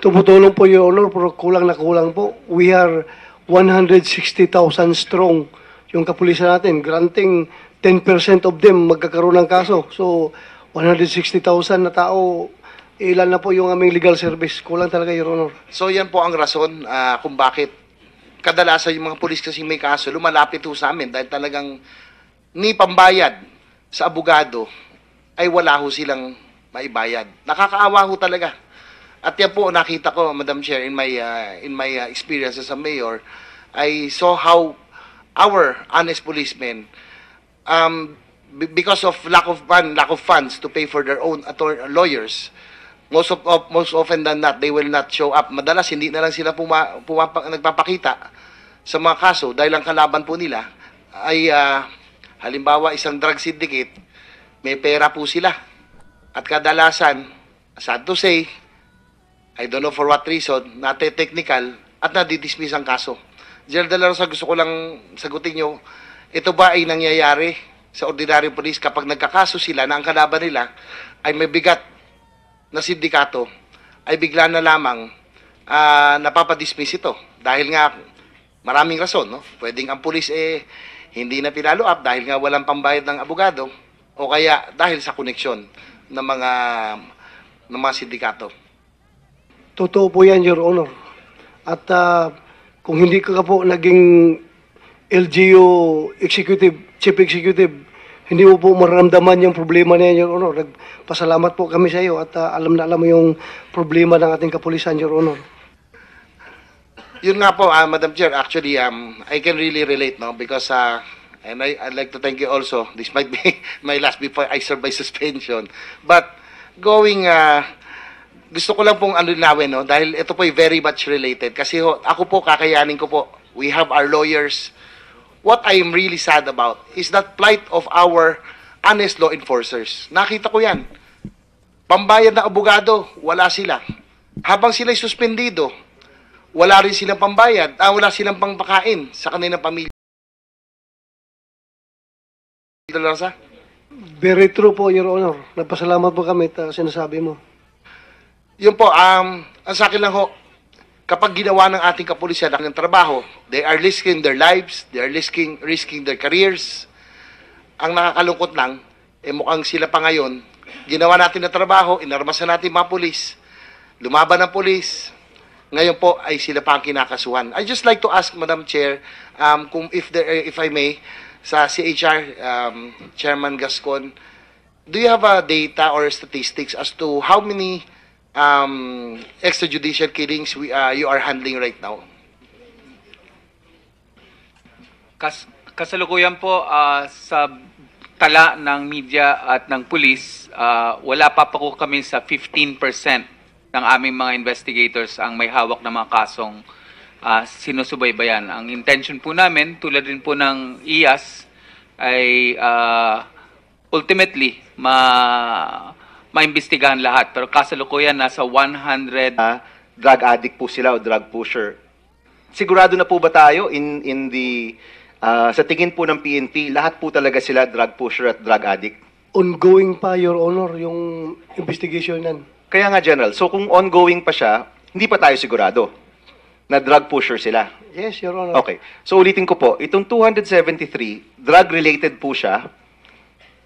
Tumutulong po, Your Honor, pero kulang na kulang po. We are 160,000 strong yung kapulisan natin. Granting 10% of them magkakaroon ng kaso. So, 160,000 na tao, ilan na po yung aming legal service. Kulang talaga, Your Honor.
So yan po ang rason kung bakit kadalasan yung mga pulis kasi may kaso, lumalapit ho sa amin dahil talagang ni pambayad sa abogado ay wala ho silang maibayad. Nakakaawa ho talaga. At yan po nakita ko, Madam Chair, in my experience as a mayor, I saw how our honest policemen, because of lack of funds to pay for their own lawyers, most often than not, they will not show up. Madalas hindi na lang sila nagpapakita sa mga kaso dahil ang kalaban po nila ay halimbawa isang drug syndicate, may pera po sila. At kadalasan, sad to say, I don't know for what reason, technical at nadidismiss ang kaso. General De La Rosa, gusto ko lang sagutin nyo, ito ba ay nangyayari sa ordinaryong police kapag nagkakaso sila na ang kalaban nila ay may bigat na sindikato, ay bigla na lamang napapadismiss ito? Dahil nga maraming rason, no? Pwedeng ang police hindi na pinalo up dahil nga walang pambayad ng abogado o kaya dahil sa koneksyon ng mga sindikato.
Totoo po yan, Your Honor. At kung hindi ka po naging LGU chief executive, hindi mo po mararamdaman yung problema na yan, Your Honor. Nagpasalamat po kami sa iyo at alam na alam mo yung problema ng ating kapulisan, Your Honor.
Yun nga po, Madam Chair, actually, I can really relate, no? Because, and I'd like to thank you also. This might be my last before I serve by suspension. But, gusto ko lang pong linawin, no? Dahil ito po ay very much related. Kasi ako po, kakayanin ko po. We have our lawyers. What I am really sad about is that plight of our honest law enforcers. Nakita ko yan. Pambayad na abogado, wala sila. Habang sila'y suspendido, wala rin silang pambayad, wala silang pangpakain sa kanilang pamilya.
Very true po, Your Honor. Nagpasalamat po kami at sinasabi mo.
Yun po, ang sa akin lang ho, kapag ginawa ng ating kapulisan ng trabaho, they are risking their lives, they are risking their careers. Ang nakakalungkot lang, mukhang sila pa ngayon, ginawa natin na trabaho, inarmasan natin mga pulis, lumaban ng pulis, ngayon po ay sila pa ang kinakasuhan. I just like to ask, Madam Chair, kung if I may, sa CHR, Chairman Gascon, do you have a data or statistics as to how many extrajudicial killings you are handling right now?
Kasalukuyan po sa tala ng media at ng pulis, wala pa po kami sa 15% ng aming mga investigators ang may hawak na mga kasong sinusubaybayan. Ang intention po namin, tulad din po ng IAS, ay ultimately maimbestigahan lahat. Pero kasalukuyan nasa 100
drug addict po sila o drug pusher. Sigurado na po ba tayo in the sa tingin po ng PNP, lahat po talaga sila drug pusher at drug addict?
Ongoing pa, Your Honor, yung investigation yan.
Kaya nga, General, so kung ongoing pa siya, hindi pa tayo sigurado na drug pusher sila.
Yes, Your Honor.
Okay. So ulitin ko po, itong 273, drug-related po siya,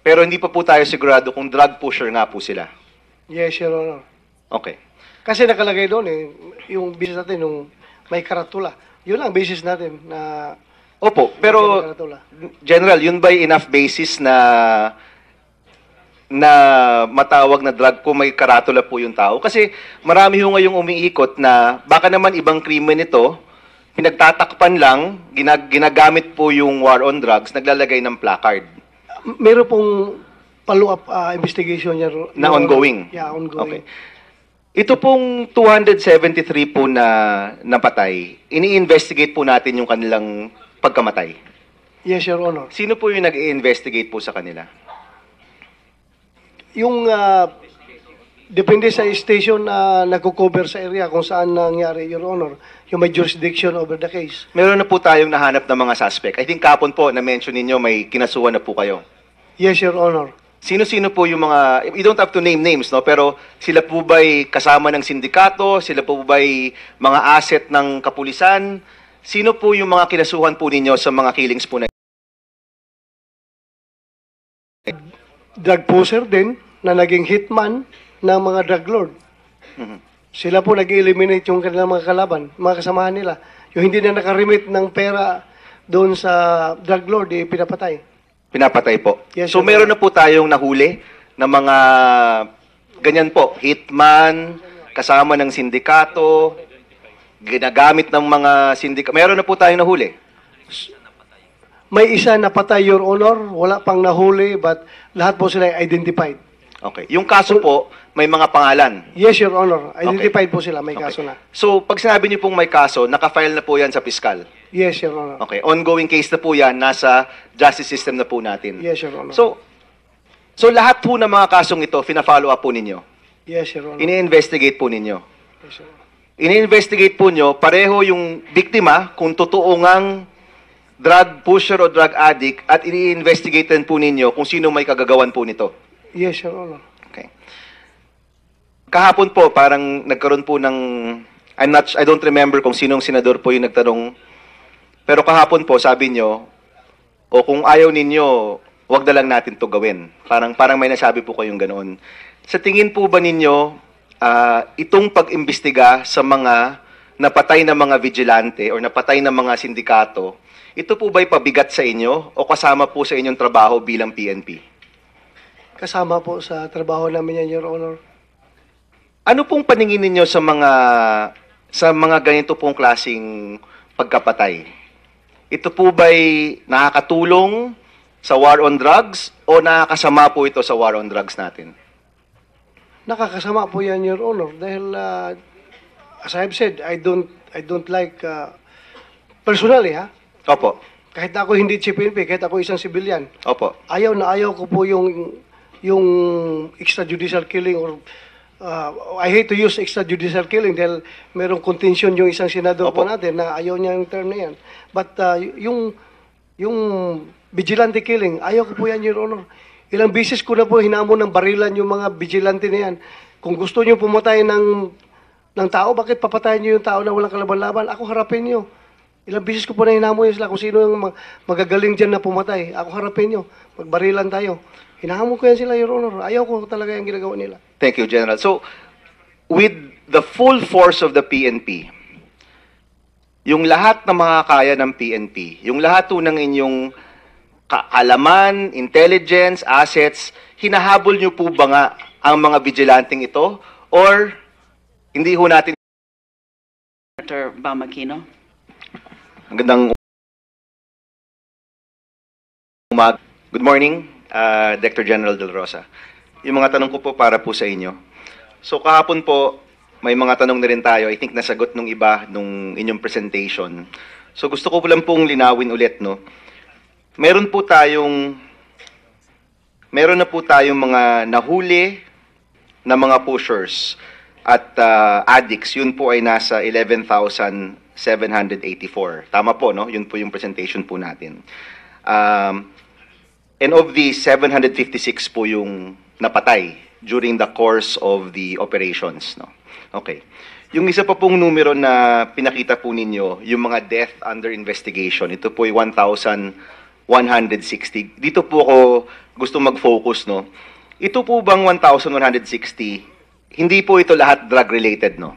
pero hindi pa po tayo sigurado kung drug pusher nga po sila.
Yes, Your Honor.
Okay.
Kasi nakalagay doon yung business natin, yung may karatula. Yun lang basis natin na
Opo,
may
pero
karatula.
General, yun ba enough basis na matawag na drug kung may karatula po yung tao? Kasi marami ho ngayong umiikot na baka naman ibang krimen ito, pinagtatakpan lang, ginagamit po yung war on drugs, naglalagay ng placard.
Meron pong follow-up investigation niya.
Na ongoing?
Yeah, ongoing.
Okay. Ito pong 273 po na napatay, ini-investigate po natin yung kanilang pagkamatay.
Yes, Your Honor.
Sino po yung nag-i-investigate po sa kanila?
Yung depende sa station na nagko-cover sa area kung saan nangyari, Your Honor, yung may jurisdiction over the case.
Meron na po tayong nahanap ng mga suspect. I think kapon po, na-mention ninyo, may kinasuhan na po kayo.
Yes, Your Honor.
Sino-sino po yung mga, you don't have to name names, no? Pero sila po ba'y kasama ng sindikato? Sila po ba'y mga asset ng kapulisan? Sino po yung mga kinasuhan po ninyo sa mga killings po na?
Drug pusher din na naging hitman ng mga drug lord. Sila po nag-eliminate yung kanilang mga kalaban, mga kasamahan nila. Yung hindi na nakarimit ng pera doon sa drug lord, pinapatay.
Pinapatay po.
Yes,
So
Your
meron na po tayong nahuli na mga ganyan po, hitman, kasama ng sindikato, ginagamit ng mga sindikato. Meron na po tayong nahuli.
May isa na patay, Your Honor, wala pang nahuli, but lahat po sila identified.
Okay. Yung kaso po, may mga pangalan.
Yes, Your Honor, identified po sila, may kaso na.
So, pag sinabi niyo pong may kaso, nakafile na po yan sa piskal.
Yes, Your Honor.
Okay. Ongoing case na po yan, nasa justice system na po natin.
Yes, Your Honor.
So lahat po ng mga kasong ito, fina-follow up po ninyo.
Yes, Your Honor.
Ini-investigate po ninyo.
Yes, Your Honor.
Ini-investigate po nyo, pareho yung biktima, kung totoo ngang drug pusher o drug addict, at ini-investigate din po ninyo kung sino may kagagawan po nito.
Yes, Your Honor.
Okay. Kahapon po, parang nagkaroon po ng, I don't remember kung sinong senador po yung nagtanong, pero kahapon po, sabi nyo, o kung ayaw ninyo, wag na lang natin to gawin. Parang may nasabi po kayong ganoon. Sa tingin po ba ninyo, itong pag-imbestiga sa mga napatay na mga vigilante o napatay na mga sindikato, ito po ba'y pabigat sa inyo o kasama po sa inyong trabaho bilang PNP?
Kasama po sa trabaho namin yan, Your Honor.
Ano pong paningin ninyo sa mga ganito pong klaseng pagkapatay? Ito po ba'y nakakatulong sa war on drugs o nakakasama po ito sa war on drugs natin?
Nakakasama po yan, Your Honor, dahil as I've said, I don't like personally,
Opo.
kahit ako hindi chief PNP, kahit ako isang civilian,
Opo.
ayaw na ayaw ko po yung extrajudicial killing or I hate to use extrajudicial killing dahil merong contention yung isang senador po
Opo.
natin na ayaw niya yung term na yan. But yung vigilante killing, ayaw ko po yan, Your Honor. Ilang beses ko na po hinamon ng barilan yung mga vigilante na yan. Kung gusto niyo pumatay ng tao, bakit papatayin niyo yung tao na walang kalaban-laban? Ako harapin niyo. Ilang beses ko po na hinamon sila kung sino yung magagaling dyan na pumatay. Ako harapin niyo. Magbarilan tayo. Hinahamon ko yan sila, Your Honor. Ayaw ko talaga yung ginagawa nila.
Thank you, General. So, with the full force of the PNP, yung lahat ng mga kaya ng PNP, yung lahat po ng inyong kaalaman, intelligence, assets, hinahabol nyo po ba nga ang mga vigilanteng ito? Or hindi ho natin...
Senator Bamakino.
Ang gandang umaga. Good morning, Director General Del Rosa. Yung mga tanong ko po para po sa inyo. So kahapon po, may mga tanong na rin tayo. I think nasagot nung iba nung inyong presentation. So gusto ko lang pong linawin ulit, no? meron na po tayong mga nahuli na mga pushers at addicts. Yun po ay nasa 11,784. Tama po, no? Yun po yung presentation po natin. And of these, 756 po yung napatay during the course of the operations, no? Okay. Yung isa pa pong numero na pinakita po ninyo, yung mga death under investigation, ito po ay 1,160. Dito po ako gusto mag-focus, no? Ito po bang 1,160, hindi po ito lahat drug-related, no?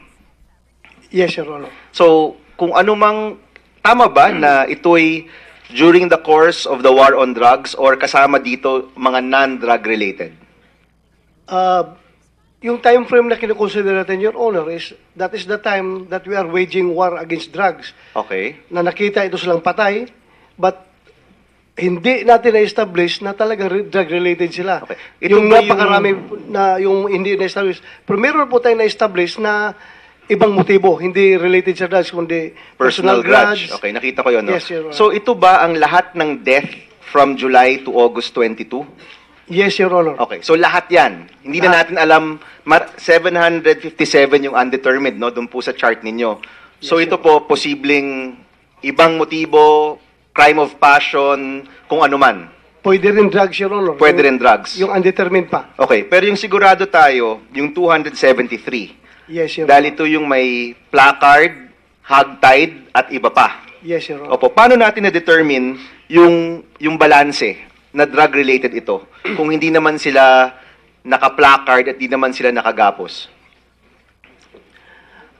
Yes, Your Honor.
So, kung ano mang, tama ba na ito'y during the course of the war on drugs or kasama dito mga non-drug related?
Yung time frame na kinukonsider natin, Your Honor, that is the time that we are waging war against drugs.
Okay.
Na nakita ito silang patay, but hindi natin na-establish na talagang drug-related sila.
Okay. Ito
Yung
ba yung-
napakarami na yung hindi na-establish. Pero meron po tayong na-establish na ibang motibo, hindi related sa drugs, kundi
Personal grudge. Okay, nakita ko yun, no?
Yes, Your Honor.
So, ito ba ang lahat ng death from July to August 22?
Yes, Your Honor.
Okay, so lahat yan. Hindi na natin alam, 757 yung undetermined, no? Doon po sa chart ninyo. So,
Yes,
ito po, posibleng ibang motibo, crime of passion, kung ano man.
Pwede rin drugs, Your Honor.
Pwede rin drugs.
Yung undetermined pa.
Okay, pero yung sigurado tayo, yung 273.
Yes, Your
Dahil
Honor.
ito yung may placard, hogtied, at iba pa.
Yes, Your Honor.
Opo, paano natin na-determine yung balanse na drug-related ito kung hindi naman sila naka-placard at hindi naman sila nakagapos?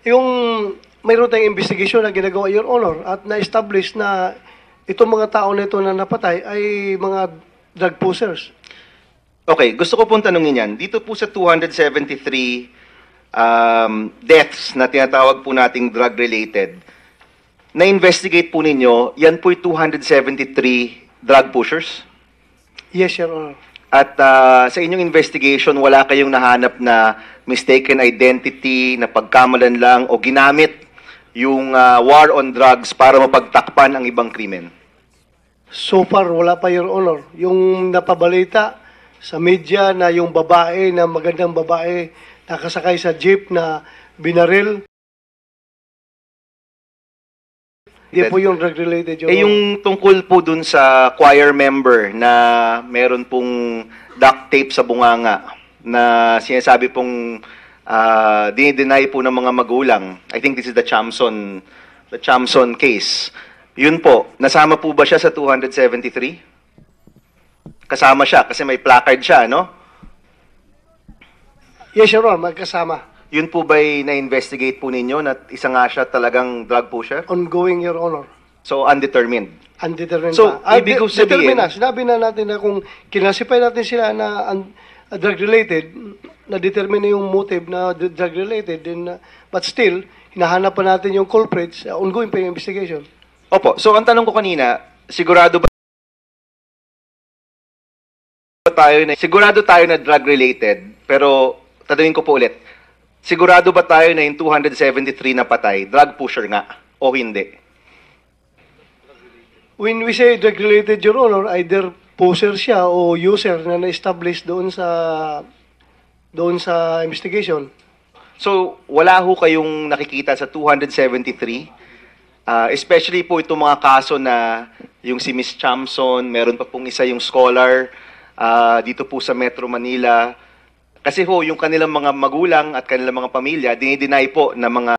Yung mayroon tayong investigation na ginagawa, Your Honor, at na-establish na itong mga tao na ito na napatay ay mga drug pushers.
Okay, gusto ko pong tanungin yan. Dito po sa 273 deaths na tinatawag po nating drug-related, na-investigate po ninyo, yan po'y 273 drug pushers?
Yes, Your Honor.
At sa inyong investigation, wala kayong nahanap na mistaken identity, na pagkamalan lang, o ginamit yung war on drugs para mapagtakpan ang ibang krimen?
So far, wala pa, Your Honor. Yung napabalita sa media na yung babae, na magandang babae, nakasakay sa jeep na binaril, hindi po yung drug-related, Your
Eh
Honor.
yung tungkol po dun sa choir member na meron pong duct tape sa bunganga na sinasabi pong dinideny po ng mga magulang. I think this is the Chamson case. Yun po, nasama po ba siya sa 273? Kasama siya kasi may placard siya, no?
Yes, Your Honor, magkasama.
Yun po ba'y na-investigate po ninyo na isa nga siya talagang drug pusher?
Ongoing, Your Honor.
So, undetermined.
Undetermined
So,
pa.
ibig ko sabihin-
determined na. Sinabi na natin na kung kinasify natin sila na drug-related, na-determine na yung motive na drug-related, then, but still, hinahanap pa natin yung culprits, ongoing pa yung investigation.
Opo. So, ang tanong ko kanina, sigurado tayo na drug-related, pero tatanungin ko po ulit, sigurado ba tayo na yung 273 na patay, drug pusher nga, o hindi?
When we say drug-related, Your Honor, either poser siya o user na na-establish doon sa investigation.
So, wala ho kayong nakikita sa 273, especially po itong mga kaso na yung si Miss Chamson, meron pa pong isa yung scholar dito po sa Metro Manila. Kasi ho, yung kanilang mga magulang at kanilang mga pamilya, dinideny po na mga